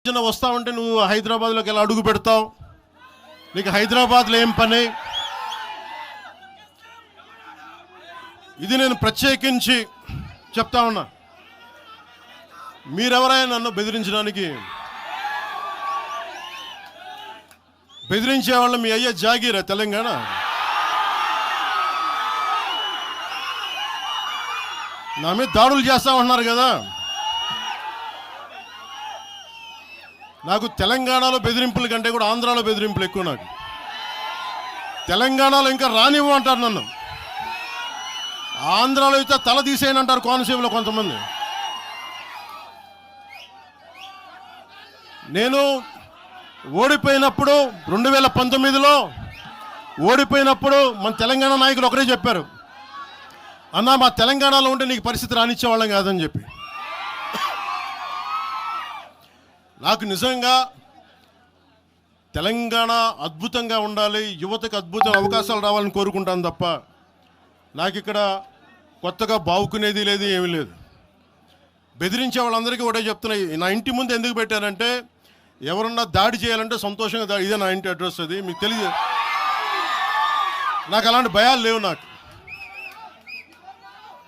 వస్తా ఉంటే నువ్వు హైదరాబాద్లోకి ఎలా అడుగు పెడతావు? నీకు హైదరాబాద్లో ఏం పని? ఇది నేను ప్రత్యేకించి చెప్తా ఉన్నా. మీరెవరైనా నన్ను బెదిరించడానికి బెదిరించే వాళ్ళ మీ అయ్యే జాగీరా తెలంగాణ? నా మీద దాడులు చేస్తా ఉన్నారు కదా. నాకు తెలంగాణలో బెదిరింపుల కంటే కూడా ఆంధ్రాలో బెదిరింపులు ఎక్కువ. నాకు తెలంగాణలో ఇంకా రానివ్వు అంటారు నన్ను. ఆంధ్రాలో అయితే తల తీసేయనంటారు కోనసీమలో కొంతమంది. నేను ఓడిపోయినప్పుడు 2019లో ఓడిపోయినప్పుడు మన తెలంగాణ నాయకులు ఒకరే చెప్పారు, అన్నా మా తెలంగాణలో ఉంటే నీకు పరిస్థితి రానిచ్చేవాళ్ళం కాదని చెప్పి. నాకు నిజంగా తెలంగాణ అద్భుతంగా ఉండాలి, యువతకు అద్భుతమైన అవకాశాలు రావాలని కోరుకుంటాను తప్ప నాకు ఇక్కడ కొత్తగా బావుకునేది లేదు, ఏమీ లేదు. బెదిరించే వాళ్ళందరికీ ఒకటే చెప్తున్నాయి. నా ఇంటి ముందు ఎందుకు పెట్టారంటే ఎవరన్నా దాడి చేయాలంటే సంతోషంగా ఇదే నా ఇంటి అడ్రస్, అది మీకు తెలియదు. నాకు అలాంటి భయాలు లేవు. నాకు